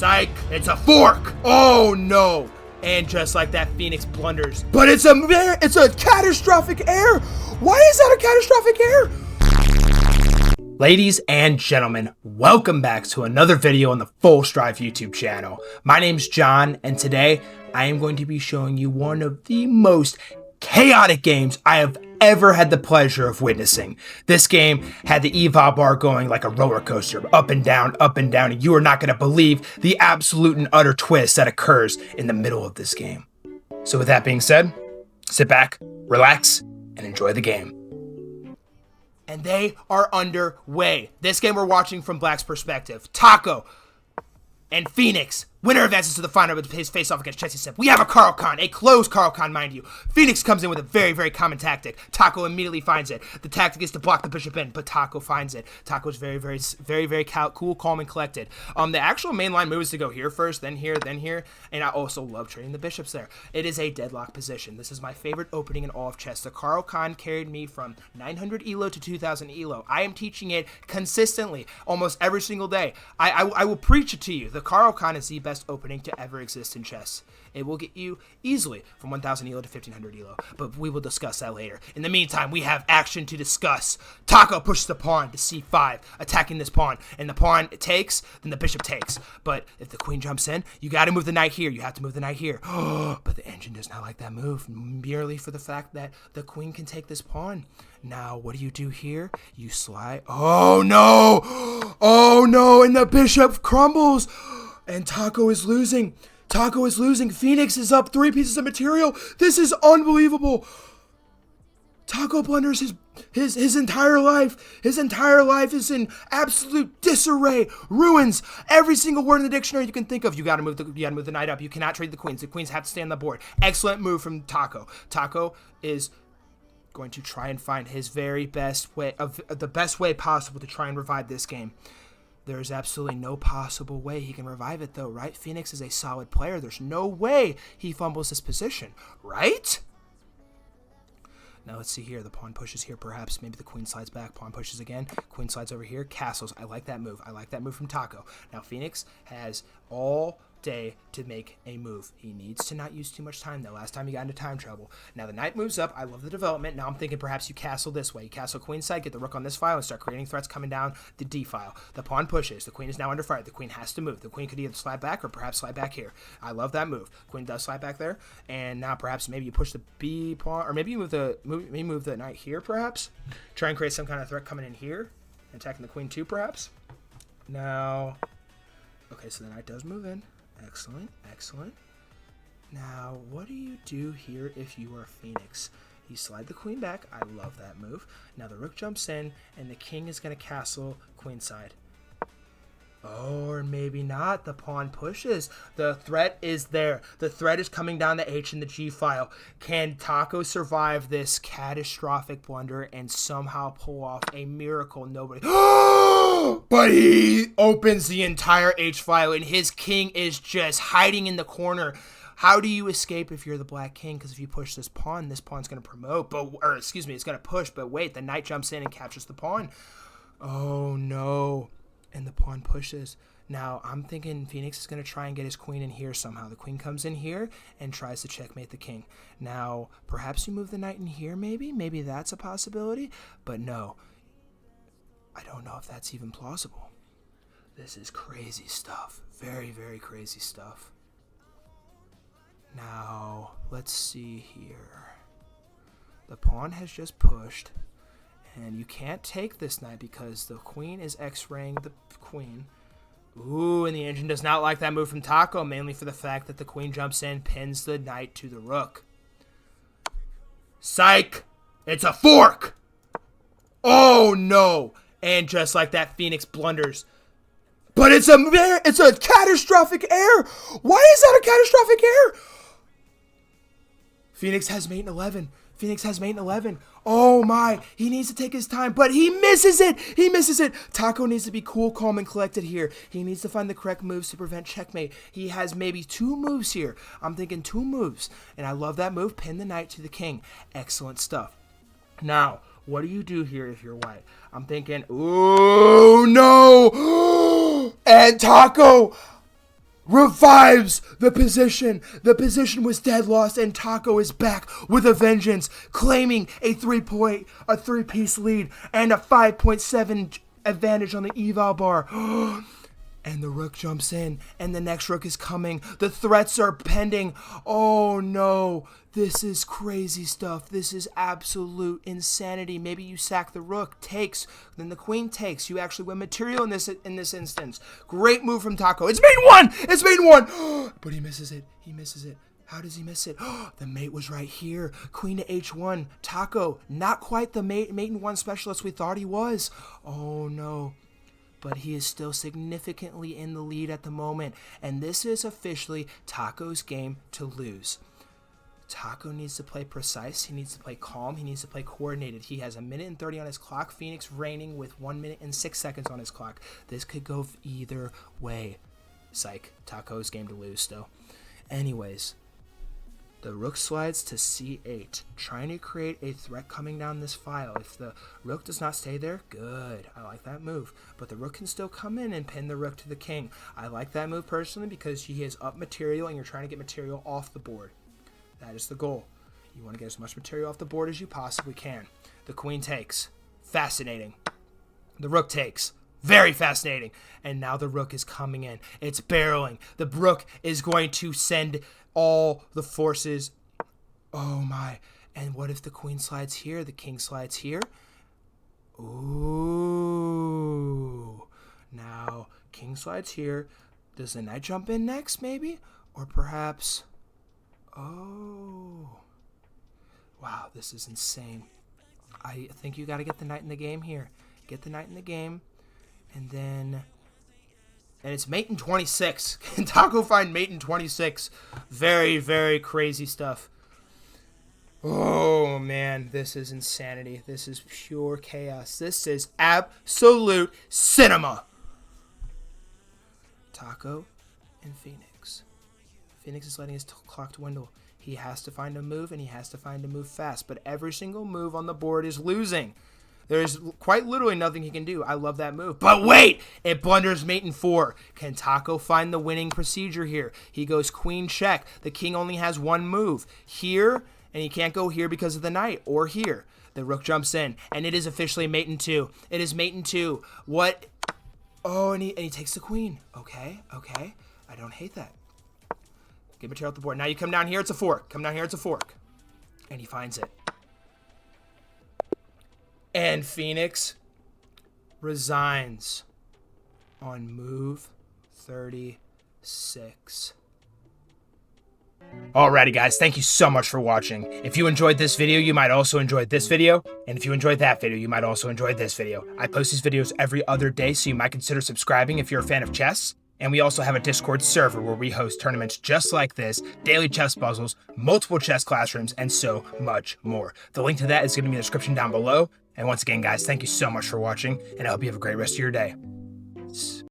Psych! It's a fork! Oh no! And just like that, Phoenix blunders. But it's a catastrophic error! Why is that a catastrophic error? Ladies and gentlemen, welcome back to another video on the Full Strive YouTube channel. My name's John, and today I am going to be showing you one of the most chaotic games I have ever had the pleasure of witnessing. This game had the evol bar going like a roller coaster, up and down, and you are not going to believe the absolute and utter twist that occurs in the middle of this game. So with that being said, sit back, relax, and enjoy the game. And they are underway. This game we're watching from Black's perspective. Taco and Phoenix. Winner advances to the final with his face-off against Chessy Sip. We have a Caro-Kann, a closed Caro-Kann, mind you. Phoenix comes in with a very, very common tactic. Taco immediately finds it. The tactic is to block the bishop in, but Taco finds it. Taco's very cool, calm, and collected. The actual main line move is to go here first, then here, and I also love trading the bishops there. It is a deadlock position. This is my favorite opening in all of chess. The Caro-Kann carried me from 900 ELO to 2000 ELO. I am teaching it consistently, almost every single day. I will preach it to you. The Caro-Kann is the best opening to ever exist in chess. It will get you easily from 1000 ELO to 1500 ELO, but we will discuss that later. In the meantime, we have action to discuss. Taco pushes the pawn to c5, attacking this pawn, and the pawn takes, then the bishop takes. But if the queen jumps in, you got to move the knight here. You have to move the knight here. But the engine does not like that move, merely for the fact that the queen can take this pawn. Now, what do you do here? You slide. Oh no! Oh no! And the bishop crumbles. And Taco is losing. Taco is losing. Phoenix is up 3 pieces of material. This is unbelievable. Taco blunders his entire life. His entire life is in absolute disarray. Ruins every single word in the dictionary you can think of. You gotta move the knight up. You cannot trade the queens. The queens have to stay on the board. Excellent move from Taco. Taco is going to try and find his very best way, the best way possible to try and revive this game. There's absolutely no possible way he can revive it, though, right? Phoenix is a solid player. There's no way he fumbles this position, right? Now, let's see here. The pawn pushes here, perhaps. Maybe the queen slides back. Pawn pushes again. Queen slides over here. Castles. I like that move. I like that move from Taco. Now, Phoenix has all day to make a move. He needs to not use too much time, though. Last time he got into time trouble. Now, the knight moves up. I love the development. Now, I'm thinking perhaps you castle this way. You castle queenside, get the rook on this file, and start creating threats coming down the d file. The pawn pushes. The queen is now under fire. The queen has to move. The queen could either slide back or perhaps slide back here. I love that move. Queen does slide back there, and now perhaps maybe you push the b pawn, or maybe you move the knight here, perhaps. Try and create some kind of threat coming in here, attacking the queen too, perhaps. Now, okay, so the knight does move in. Excellent, excellent. Now, what do you do here if you are Phoenix? You slide the queen back. I love that move. Now the rook jumps in, and the king is going to castle queenside. Or maybe not. The pawn pushes. The threat is there. The threat is coming down the H and the G file. Can Taco survive this catastrophic blunder and somehow pull off a miracle? Nobody. But he opens the entire H file, and his king is just hiding in the corner. How do you escape if you're the black king? Because if you push this pawn's going to promote. It's going to push. But wait, the knight jumps in and captures the pawn. Oh no. And the pawn pushes. Now, I'm thinking Phoenix is going to try and get his queen in here somehow. The queen comes in here and tries to checkmate the king. Now, perhaps you move the knight in here, maybe? Maybe that's a possibility. But no, I don't know if that's even plausible. This is crazy stuff. Very, very crazy stuff. Now, let's see here. The pawn has just pushed. And you can't take this knight because the queen is x-raying the queen. Ooh, and the engine does not like that move from Taco, mainly for the fact that the queen jumps in, pins the knight to the rook. Psych! It's a fork! Oh no! And just like that, Phoenix blunders. But it's a catastrophic error! Why is that a catastrophic error? Phoenix has mate in 11. Phoenix has mate in 11. Oh my, he needs to take his time, but he misses it. He misses it. Taco needs to be cool, calm, and collected here. He needs to find the correct moves to prevent checkmate. He has maybe 2 moves here. I'm thinking 2 moves, and I love that move. Pin the knight to the king. Excellent stuff. Now, what do you do here if you're white? I'm thinking, ooh, no. And Taco revives the position. The position was dead lost, and Taco is back with a vengeance, claiming a 3-piece lead and a 5.7 advantage on the eval bar. And the rook jumps in, and the next rook is coming. The threats are pending. Oh no, this is crazy stuff. This is absolute insanity. Maybe you sack the rook, takes, then the queen takes. You actually win material in this instance. Great move from Taco. It's mate one. It's mate one. But he misses it. He misses it. How does he miss it? The mate was right here. Queen to h1. Taco, not quite the mate in one specialist we thought he was. Oh no. But he is still significantly in the lead at the moment. And this is officially Taco's game to lose. Taco needs to play precise. He needs to play calm. He needs to play coordinated. He has 1:30 on his clock. Phoenix reigning with 1 minute and 6 seconds on his clock. This could go either way. Psych. Taco's game to lose still. Anyways. The rook slides to c8, trying to create a threat coming down this file. If the rook does not stay there, good. I like that move. But the rook can still come in and pin the rook to the king. I like that move personally because he is up material and you're trying to get material off the board. That is the goal. You want to get as much material off the board as you possibly can. The queen takes. Fascinating. The rook takes. Very fascinating. And now the rook is coming in. It's barreling. The rook is going to send all the forces. Oh my. And what if the queen slides here? The king slides here? Ooh. Now, king slides here. Does the knight jump in next, maybe? Or perhaps... Oh. Wow, this is insane. I think you got to get the knight in the game here. Get the knight in the game. And then... And it's mate in 26. Can Taco find mate in 26? Very, very crazy stuff. Oh, man. This is insanity. This is pure chaos. This is absolute cinema. Taco and Phoenix. Phoenix is letting his clock dwindle. He has to find a move, and he has to find a move fast. But every single move on the board is losing. There's quite literally nothing he can do. I love that move. But wait! It blunders mate in 4. Can Taco find the winning procedure here? He goes queen check. The king only has one move. Here, and he can't go here because of the knight. Or here. The rook jumps in. And it is officially mate in 2. It is mate in 2. What? Oh, and he takes the queen. Okay, okay. I don't hate that. Get material off the board. Now you come down here, it's a fork. Come down here, it's a fork. And he finds it. And Phoenix resigns on move 36. Alrighty guys, thank you so much for watching. If you enjoyed this video, you might also enjoy this video. And if you enjoyed that video, you might also enjoy this video. I post these videos every other day, so you might consider subscribing if you're a fan of chess. And we also have a Discord server where we host tournaments just like this, daily chess puzzles, multiple chess classrooms, and so much more. The link to that is going to be in the description down below. And once again, guys, thank you so much for watching, and I hope you have a great rest of your day.